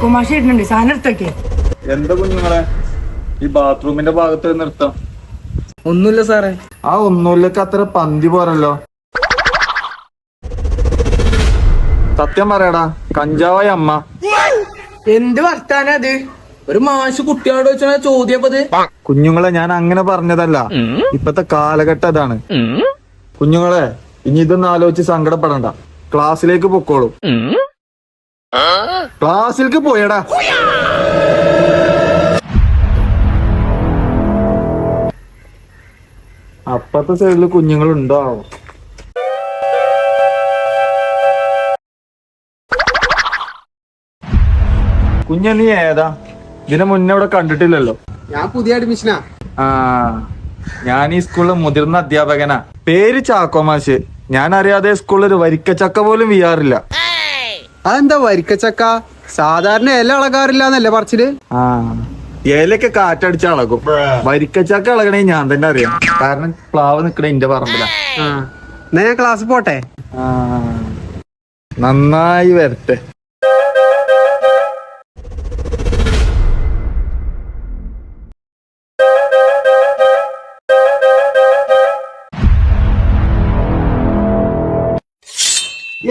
ചാക്കോമാഷ ഇടുന്നുണ്ട്, സാധനം എടുത്തൊക്കെ. എന്താ കുഞ്ഞുങ്ങളെ ഈ ബാത്റൂമിന്റെ ഭാഗത്ത് നിർത്താം? ഒന്നുമില്ല സാറേ. ആ ഒന്നുമില്ലക്ക് അത്ര പന്തി പോരല്ലോ. സത്യം പറയടാ, കഞ്ചാവായ അമ്മ. എന്ത് വർത്താനം അത്? ഒരു മാഷ് കുട്ടിയോട് വെച്ചാ ചോദ്യപ്പത്. കുഞ്ഞുങ്ങളെ ഞാൻ അങ്ങനെ പറഞ്ഞതല്ല, ഇപ്പത്തെ കാലഘട്ടം അതാണ്. കുഞ്ഞുങ്ങളെ ഇനി ഇതൊന്നും ആലോചിച്ച് സങ്കടപ്പെടണ്ട, ക്ലാസ്സിലേക്ക് പൊക്കോളൂ. ക്ലാസ്സിലേക്ക് പോയടാ. അപ്പത്തെ സൈഡില് കുഞ്ഞുങ്ങളുണ്ടോ? കുഞ്ഞ നീ ഏതാ? ഇതിനെ മുന്നേ ഇവിടെ കണ്ടിട്ടില്ലല്ലോ. ഞാൻ പുതിയ അഡ്മിഷനാ. ആ, ഞാൻ ഈ സ്കൂളിലെ മുതിർന്ന അധ്യാപകനാ. പേര് ചാക്കോമാഷ്. ഞാൻ അറിയാതെ സ്കൂളിൽ ഒരു വരിക്കച്ചക്ക പോലും വീയാറില്ല. അതെന്താ വരിക്കച്ചക്ക? സാധാരണ ഇല ഇളകാറില്ല എന്നല്ലേ പറച്ചില്? ആ, ഇലയൊക്കെ കാറ്റടിച്ച് ഇളകും. വരിക്കച്ചക്ക ഇളകണേ ഞാൻ തന്നെ അറിയാം, കാരണം പ്ലാവ് നിക്കണ എന്റെ പറമ്പിലാ. എന്നാ ഞാൻ ക്ലാസ് പോട്ടെ. ആ, നന്നായി വരട്ടെ.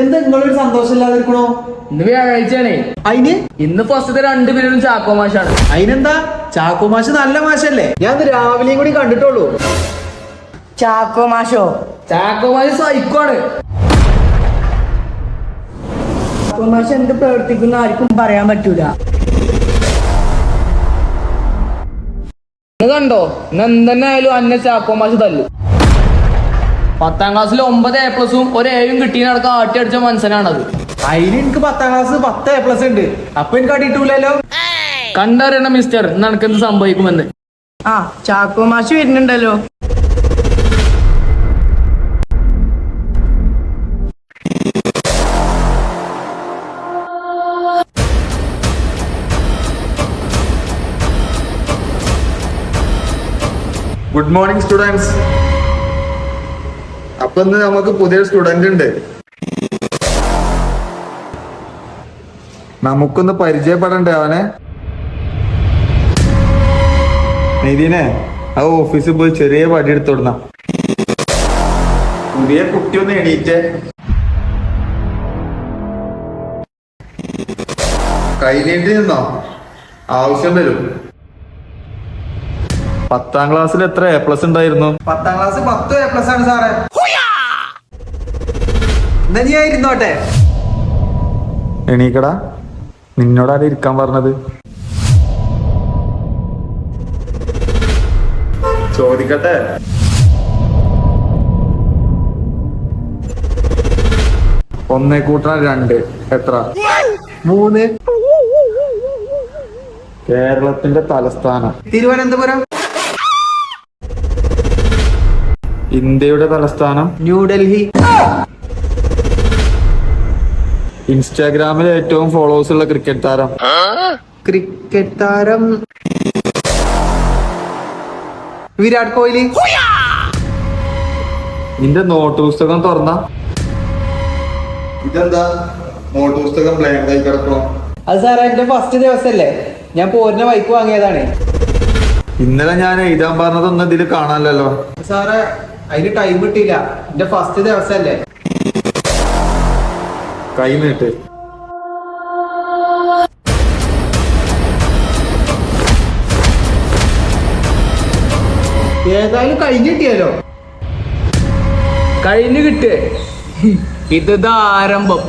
എന്താ നിങ്ങളൊരു സന്തോഷമില്ലാതിരിക്കണോ? ഇന്ന് വ്യാഴാഴ്ചയാണേ. അതിന് ഇന്ന് ഫസ്റ്റത്തെ 2 പീരീഡും ചാക്കോ മാഷാണ്. അതിനെന്താ? ചാക്കോ മാഷ് നല്ല മാഷല്ലേ? ഞാൻ രാവിലെയും കൂടി കണ്ടിട്ടുള്ളൂ. ചാക്കോമാഷോ? ചാക്കോ മാഷ് സൈക്കോണ്. ചാക്കോമാഷ എന്ത് പ്രവർത്തിക്കുന്ന ആർക്കും പറയാൻ പറ്റൂല. ഇന്ന് കണ്ടോ, ഇന്ന് എന്തെന്നെ ആയാലും അന്നെ ചാക്കോ മാഷ് തല്ലു. 10ാം ക്ലാസ്സിൽ 9 A+ഉം ഒരു 7ഉം കിട്ടിയ നടക്കാൻ ആട്ടി അടിച്ച മനസ്സിലാണത്. അതിന് എനിക്ക് 10ാം ക്ലാസ് 10 A+ ഉണ്ട്. അപ്പൊ എനിക്ക് അടിയിട്ടൂലല്ലോ. കണ്ടറിയണം മിസ്റ്റർ, ഇന്ന് നടക്കെന്ത് സംഭവിക്കുമെന്ന്. ആ, ചാക്കോമാഷ് വരുന്നുണ്ടല്ലോ. Good morning students. അപ്പൊ ഇന്ന് നമുക്ക് പുതിയൊരു സ്റ്റുഡന്റ് ഉണ്ട്. നമുക്കൊന്ന് പരിചയപ്പെടണ്ടേ അവനെ? നിതിനെ, ആ ഓഫീസിൽ പോയി ചെറിയ പടി എടുത്തോടുന്ന. പുതിയ കുട്ടി ഒന്ന് എണീറ്റേ. കൈ നീട്ടി നിന്നോ, ആവശ്യം വരും. 10ാം ക്ലാസ്സിൽ എത്ര A+ ഉണ്ടായിരുന്നു? 10ാം ക്ലാസ് 10 A+ ആണ് സാറേ. എന്നാ നീ ഇരുന്നോട്ടെ. എണീക്കടാ, നിന്നോടാരും ഇരിക്കാൻ പറഞ്ഞത്? ചോദിക്കട്ടെ? ഒന്നേ കൂട്ടണം 2 എത്ര? 3. കേരളത്തിന്റെ തലസ്ഥാനം? തിരുവനന്തപുരം. ഇന്ത്യയുടെ തലസ്ഥാനം? ന്യൂഡൽഹി. ഇൻസ്റ്റാഗ്രാമിൽ ഏറ്റവും ഫോളോവേഴ്സ് ഉള്ള ക്രിക്കറ്റ് താരം? ക്രിക്കറ്റ് താരം വിരാട് കോഹ്ലി. നിന്റെ നോട്ട് പുസ്തകം തുറന്ന? ഇതെന്താ നോട്ട് പുസ്തകം ബ്ലാങ്ക് ആയി കിടക്കണോ? അത് സാറേ എന്റെ ഫസ്റ്റ് ദിവസല്ലേ, ഞാൻ പോരിനെ ബൈക്ക് വാങ്ങിയതാണ്. ഇന്നലെ ഞാൻ എഴുതാൻ പറഞ്ഞതൊന്നും ഇതിൽ കാണാനല്ലോ. സാറേ അതിന് ടൈം കിട്ടിയില്ല, എന്റെ ഫസ്റ്റ് ദിവസല്ലേ. കൈ നീട്ട്. ഏതായാലും കഴിഞ്ഞ് കിട്ടിയാലോ. കഴിഞ്ഞു കിട്ടേ, ഇത് ആരംഭം.